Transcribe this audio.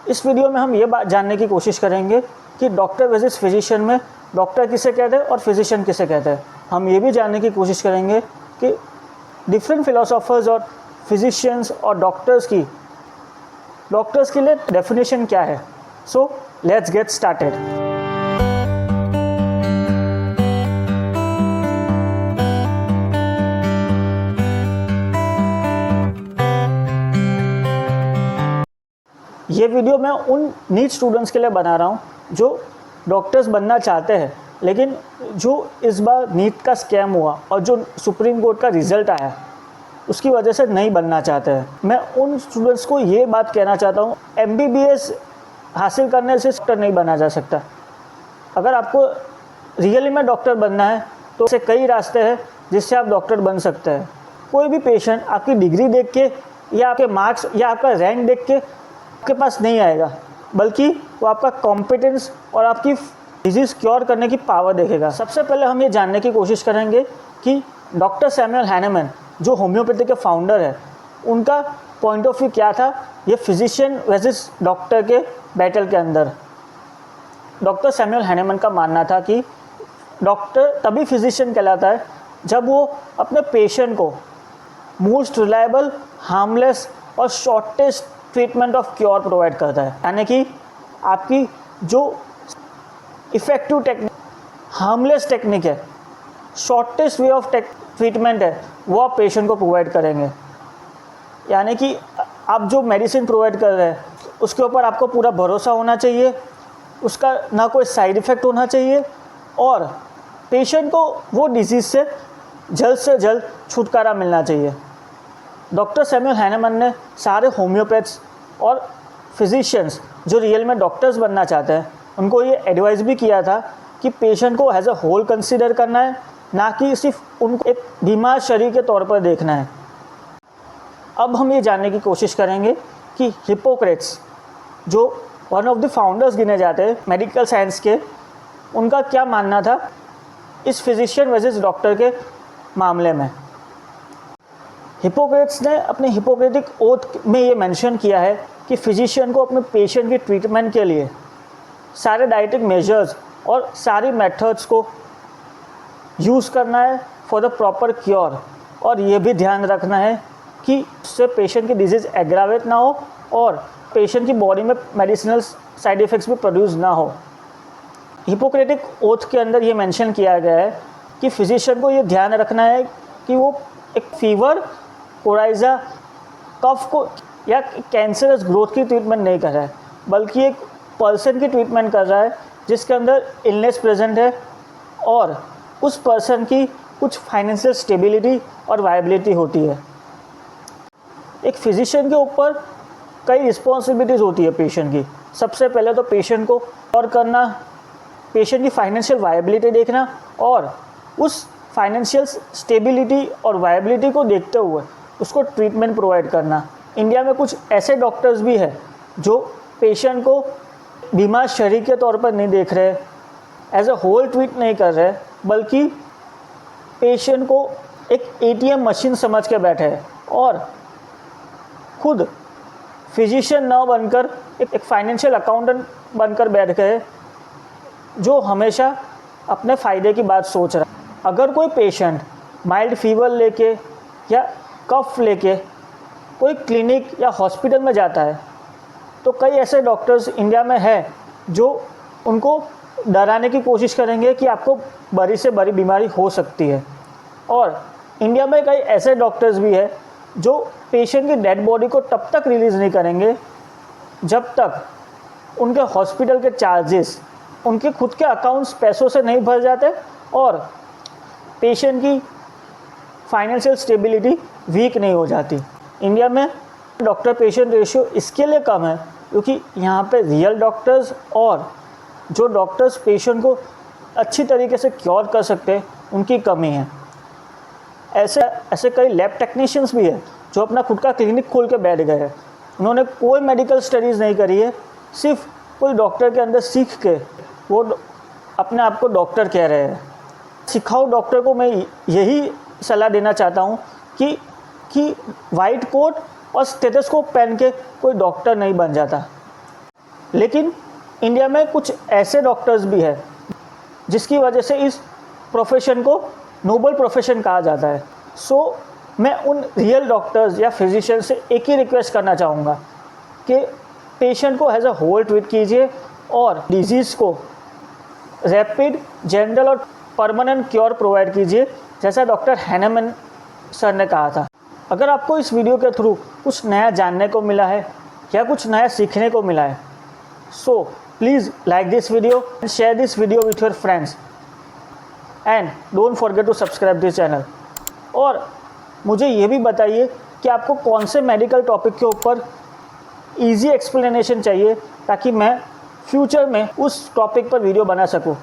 इस वीडियो में हम ये बात जानने की कोशिश करेंगे कि डॉक्टर वर्सेस फिजिशियन में डॉक्टर किसे कहते हैं और फिजिशियन किसे कहते हैं। हम ये भी जानने की कोशिश करेंगे कि डिफरेंट फिलोसोफर्स और फिजिशियंस और डॉक्टर्स के लिए डेफिनेशन क्या है। So let's get started. ये वीडियो मैं उन नीट स्टूडेंट्स के लिए बना रहा हूँ जो डॉक्टर्स बनना चाहते हैं, लेकिन जो इस बार नीट का स्कैम हुआ और जो सुप्रीम कोर्ट का रिज़ल्ट आया उसकी वजह से नहीं बनना चाहते हैं। मैं उन स्टूडेंट्स को ये बात कहना चाहता हूँ, MBBS हासिल करने से डॉक्टर नहीं बना जा सकता। अगर आपको रियली में डॉक्टर बनना है तो ऐसे कई रास्ते हैं जिससे आप डॉक्टर बन सकते हैं। कोई भी पेशेंट आपकी डिग्री देख के या आपके मार्क्स या आपका रैंक देख के आपके पास नहीं आएगा, बल्कि वो आपका कॉम्पिटेंस और आपकी डिजीज़ क्योर करने की पावर देखेगा। सबसे पहले हम ये जानने की कोशिश करेंगे कि डॉक्टर सैमुअल हैनेमन जो होम्योपैथी के फाउंडर है, उनका पॉइंट ऑफ व्यू क्या था ये फिजिशियन वर्सेस डॉक्टर के बैटल के अंदर। डॉक्टर सैमुअल हैनेमन का मानना था कि डॉक्टर तभी फिजिशियन कहलाता है जब वो अपने पेशेंट को मोस्ट रिलायबल, हार्मलेस और shortest treatment of cure provide करता है। यानी कि आपकी जो इफ़ेक्टिव टेक्निक, हार्मलेस टेक्निक है, शॉर्टेस्ट वे ऑफ ट्रीटमेंट है, वो आप पेशेंट को प्रोवाइड करेंगे। यानी कि आप जो मेडिसिन प्रोवाइड कर रहे हैं उसके ऊपर आपको पूरा भरोसा होना चाहिए, उसका ना कोई साइड इफ़ेक्ट होना चाहिए और पेशेंट को वो डिजीज़ से जल्द छुटकारा मिलना चाहिए। डॉक्टर सैमुअल हैनेमन ने सारे होम्योपैथ्स और फिजिशियंस जो रियल में डॉक्टर्स बनना चाहते हैं उनको ये एडवाइस भी किया था कि पेशेंट को एज अ होल कंसीडर करना है, ना कि सिर्फ उनको एक बीमार शरीर के तौर पर देखना है। अब हम ये जानने की कोशिश करेंगे कि हिप्पोक्रेट्स जो वन ऑफ द फाउंडर्स गिने जाते हैं मेडिकल साइंस के, उनका क्या मानना था इस फिजिशियन वर्सेस डॉक्टर के मामले में। हिप्पोक्रेट्स ने अपने हिप्पोक्रेटिक ओथ में ये मेंशन किया है कि फिजिशियन को अपने पेशेंट की ट्रीटमेंट के लिए सारे डाइटिक मेजर्स और सारी मेथड्स को यूज़ करना है फॉर द प्रॉपर क्योर, और ये भी ध्यान रखना है कि उससे पेशेंट की डिजीज़ एग्रावेट ना हो और पेशेंट की बॉडी में मेडिसिनल साइड इफ़ेक्ट्स भी प्रोड्यूस ना हो। हिप्पोक्रेटिक ओथ के अंदर ये मेंशन किया गया है कि फिजिशियन को ये ध्यान रखना है कि वो एक फीवर, कोराइज़ा, कफ को या कैंसरस ग्रोथ की ट्रीटमेंट नहीं कर रहा है, बल्कि एक पर्सन की ट्रीटमेंट कर रहा है जिसके अंदर इलनेस प्रेजेंट है और उस पर्सन की कुछ फाइनेंशियल स्टेबिलिटी और वायबिलिटी होती है। एक फिजिशियन के ऊपर कई रिस्पॉन्सिबिलिटीज़ होती है पेशेंट की। सबसे पहले तो पेशेंट को और करना, पेशेंट की फाइनेंशियल वायबिलिटी देखना और उस फाइनेंशियल स्टेबिलिटी और वायबिलिटी को देखते हुए उसको ट्रीटमेंट प्रोवाइड करना। इंडिया में कुछ ऐसे डॉक्टर्स भी हैं जो पेशेंट को बीमार शरीर के तौर पर नहीं देख रहे, एज अ होल ट्रीट नहीं कर रहे, बल्कि पेशेंट को एक ATM मशीन समझ के बैठे हैं और खुद फिजिशियन न बनकर एक फाइनेंशियल अकाउंटेंट बनकर बैठ गए जो हमेशा अपने फ़ायदे की बात सोच रहा है। अगर कोई पेशेंट माइल्ड फीवर लेके या कफ लेके कोई क्लिनिक या हॉस्पिटल में जाता है तो कई ऐसे डॉक्टर्स इंडिया में हैं जो उनको डराने की कोशिश करेंगे कि आपको बड़ी से बड़ी बीमारी हो सकती है। और इंडिया में कई ऐसे डॉक्टर्स भी हैं जो पेशेंट की डेड बॉडी को तब तक रिलीज़ नहीं करेंगे जब तक उनके हॉस्पिटल के चार्जेस उनके खुद के अकाउंट्स पैसों से नहीं भर जाते और पेशेंट की फाइनेंशियल स्टेबिलिटी वीक नहीं हो जाती। इंडिया में डॉक्टर पेशेंट रेशियो इसके लिए कम है क्योंकि यहाँ पे रियल डॉक्टर्स और जो डॉक्टर्स पेशेंट को अच्छी तरीके से क्योर कर सकते हैं उनकी कमी है। ऐसे कई लैब टेक्नीशियंस भी हैं जो अपना खुद का क्लिनिक खोल के बैठ गए हैं। उन्होंने कोई मेडिकल स्टडीज़ नहीं करी है, सिर्फ कोई डॉक्टर के अंदर सीख के वो अपने आप को डॉक्टर कह रहे हैं। सिखाऊ डॉक्टर को मैं यही सलाह देना चाहता हूँ कि वाइट कोट और स्टेथोस्कोप पहन के कोई डॉक्टर नहीं बन जाता। लेकिन इंडिया में कुछ ऐसे डॉक्टर्स भी हैं जिसकी वजह से इस प्रोफेशन को नोबल प्रोफेशन कहा जाता है। सो मैं उन रियल डॉक्टर्स या फिजिशियन से एक ही रिक्वेस्ट करना चाहूँगा कि पेशेंट को एज अ होल ट्रीट कीजिए और डिजीज़ को रैपिड, जनरल और परमानेंट क्योर प्रोवाइड कीजिए, जैसा डॉक्टर हैनेमन सर ने कहा था। अगर आपको इस वीडियो के थ्रू कुछ नया जानने को मिला है या कुछ नया सीखने को मिला है, so please like this video and share this video with your friends and don't forget to subscribe this channel. और मुझे ये भी बताइए कि आपको कौन से मेडिकल टॉपिक के ऊपर ईजी एक्सप्लेनेशन चाहिए ताकि मैं फ्यूचर में उस टॉपिक पर वीडियो बना सकूं।